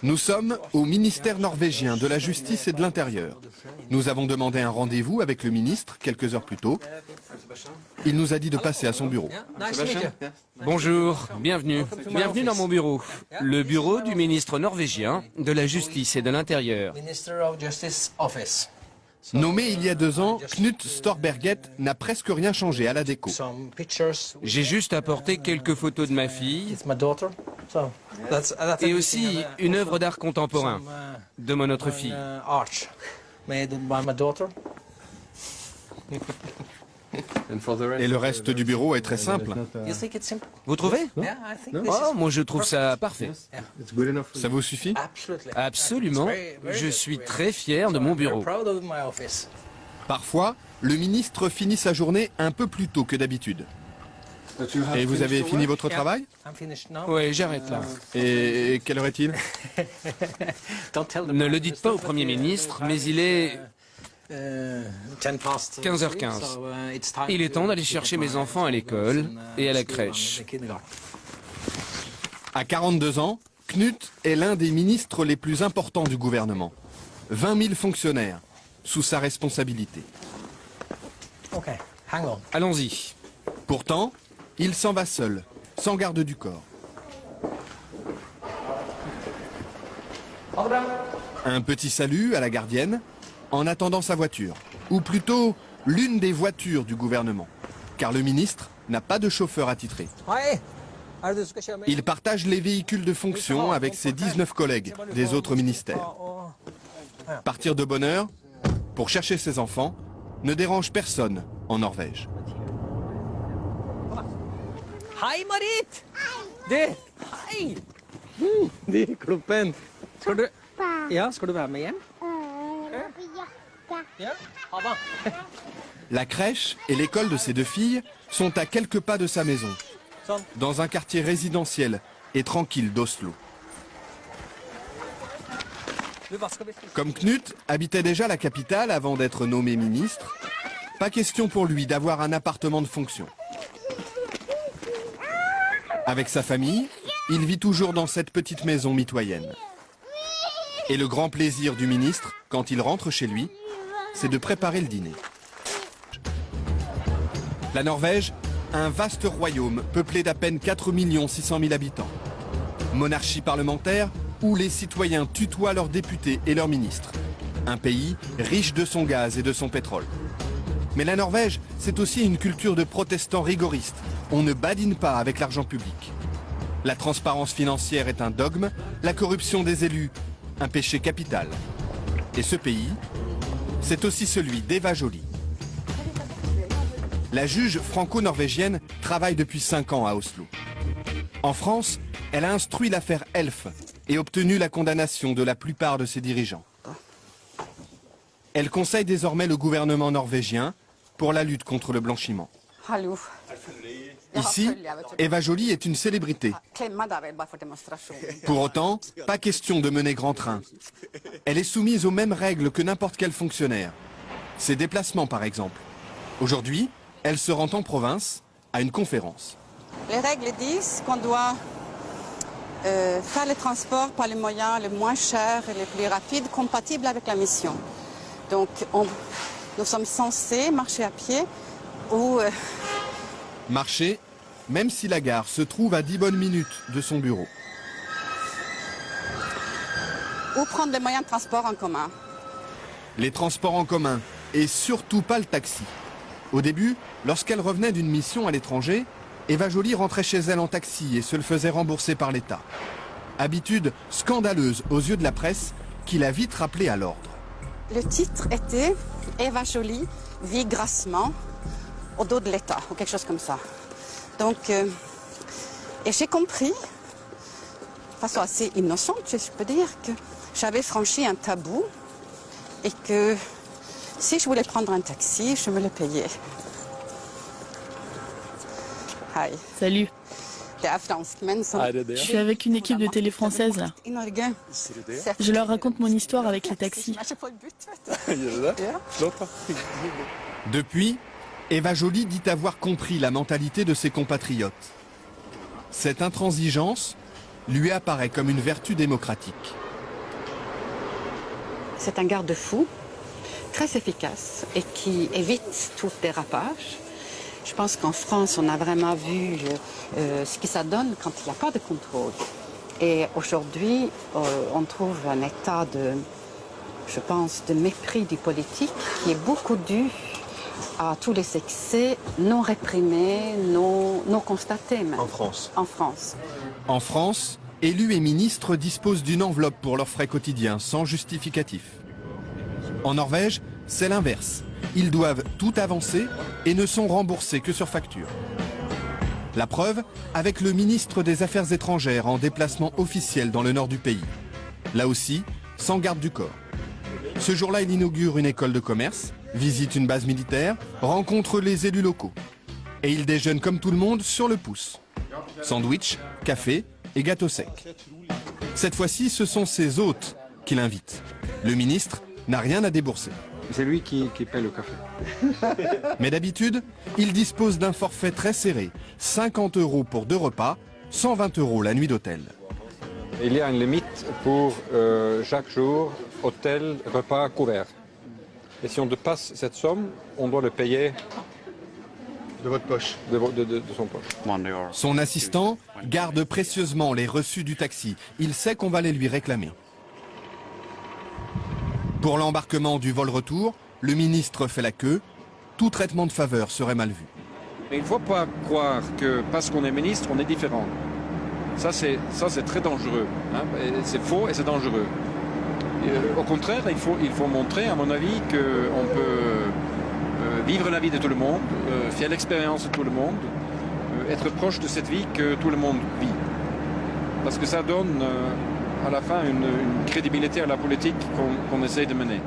Nous sommes au ministère norvégien de la Justice et de l'Intérieur. Nous avons demandé un rendez-vous avec le ministre quelques heures plus tôt. Il nous a dit de passer à son bureau. Bonjour, bienvenue. Bienvenue dans mon bureau. Le bureau du ministre norvégien de la Justice et de l'Intérieur. Nommé il y a 2 ans, Knut Storberget n'a presque rien changé à la déco. J'ai juste apporté quelques photos de ma fille et aussi une œuvre d'art contemporain de mon autre fille. Et le reste du bureau est très simple. Vous trouvez? Oh, moi je trouve ça parfait. Ça vous suffit? Absolument. Je suis très fier de mon bureau. Parfois, le ministre finit sa journée un peu plus tôt que d'habitude. Et vous avez fini votre travail? Oui, j'arrête là. Et quelle heure est-il? Ne le dites pas au Premier ministre, mais il est 15h15. Il est temps d'aller chercher mes enfants à l'école et à la crèche. À 42 ans, Knut est l'un des ministres les plus importants du gouvernement. 20 000 fonctionnaires sous sa responsabilité. Allons-y. Pourtant, il s'en va seul, sans garde du corps. Un petit salut à la gardienne, en attendant sa voiture, ou plutôt l'une des voitures du gouvernement, car le ministre n'a pas de chauffeur attitré. Il partage les véhicules de fonction avec ses 19 collègues des autres ministères. Partir de bonne heure, pour chercher ses enfants, ne dérange personne en Norvège. Hei, Marit! Hei! Kroppen. Skal du være med hjem? Ja, ha det. La crèche et l'école de ses 2 filles sont à quelques pas de sa maison, dans un quartier résidentiel et tranquille d'Oslo. Comme Knut habitait déjà la capitale avant d'être nommé ministre, pas question pour lui d'avoir un appartement de fonction. Avec sa famille, il vit toujours dans cette petite maison mitoyenne. Et le grand plaisir du ministre, quand il rentre chez lui, c'est de préparer le dîner. La Norvège, un vaste royaume peuplé d'à peine 4 600 000 habitants. Monarchie parlementaire où les citoyens tutoient leurs députés et leurs ministres. Un pays riche de son gaz et de son pétrole. Mais la Norvège, c'est aussi une culture de protestants rigoristes. On ne badine pas avec l'argent public. La transparence financière est un dogme, la corruption des élus, un péché capital. Et ce pays, c'est aussi celui d'Eva Joly. La juge franco-norvégienne travaille depuis 5 ans à Oslo. En France, elle a instruit l'affaire Elf et obtenu la condamnation de la plupart de ses dirigeants. Elle conseille désormais le gouvernement norvégien pour la lutte contre le blanchiment. Ici, Eva Joly est une célébrité. Pour autant, pas question de mener grand train. Elle est soumise aux mêmes règles que n'importe quel fonctionnaire. Ses déplacements, par exemple. Aujourd'hui, elle se rend en province à une conférence. Les règles disent qu'on doit faire les transports par les moyens les moins chers et les plus rapides, compatibles avec la mission. Donc, nous sommes censés marcher à pied ou... Marcher, même si la gare se trouve à 10 bonnes minutes de son bureau. Ou prendre les moyens de transport en commun. Les transports en commun, et surtout pas le taxi. Au début, lorsqu'elle revenait d'une mission à l'étranger, Eva Joly rentrait chez elle en taxi et se le faisait rembourser par l'État. Habitude scandaleuse aux yeux de la presse qui l'a vite rappelée à l'ordre. Le titre était « Eva Joly vit grassement au dos de l'État » ou quelque chose comme ça. Donc, et j'ai compris, de façon assez innocente, je peux dire, que j'avais franchi un tabou et que si je voulais prendre un taxi, je me le payais. Hi. Salut. Je Je suis avec une équipe de télé française là. Je leur raconte mon histoire avec les taxis. Depuis, Eva Joly dit avoir compris la mentalité de ses compatriotes. Cette intransigeance, lui apparaît comme une vertu démocratique. C'est un garde-fou très efficace et qui évite tout dérapage. Je pense qu'en France, on a vraiment vu ce que ça donne quand il n'y a pas de contrôle. Et aujourd'hui, on trouve un état de, je pense, de mépris du politique qui est beaucoup dû à tous les excès non réprimés, non constatés même. En France. En France. En France, élus et ministres disposent d'une enveloppe pour leurs frais quotidiens, sans justificatif. En Norvège, c'est l'inverse. Ils doivent tout avancer et ne sont remboursés que sur facture. La preuve, avec le ministre des Affaires étrangères en déplacement officiel dans le nord du pays. Là aussi, sans garde du corps. Ce jour-là, il inaugure une école de commerce, visite une base militaire, rencontre les élus locaux. Et il déjeune comme tout le monde sur le pouce. Sandwich, café et gâteau sec. Cette fois-ci, ce sont ses hôtes qui l'invitent. Le ministre n'a rien à débourser. C'est lui qui paie le café. Mais d'habitude, il dispose d'un forfait très serré. 50 € pour 2 repas, 120 € la nuit d'hôtel. Il y a une limite pour chaque jour, hôtel, repas, couvert. Et si on dépasse cette somme, on doit le payer De votre poche. de son poche. Son assistant garde précieusement les reçus du taxi. Il sait qu'on va les lui réclamer. Pour l'embarquement du vol retour, le ministre fait la queue. Tout traitement de faveur serait mal vu. Mais il ne faut pas croire que parce qu'on est ministre, on est différent. Ça, c'est très dangereux. Hein. C'est faux et c'est dangereux. Au contraire, il faut montrer, à mon avis, qu'on peut vivre la vie de tout le monde, faire l'expérience de tout le monde, être proche de cette vie que tout le monde vit. Parce que ça donne à la fin une crédibilité à la politique qu'on essaye de mener.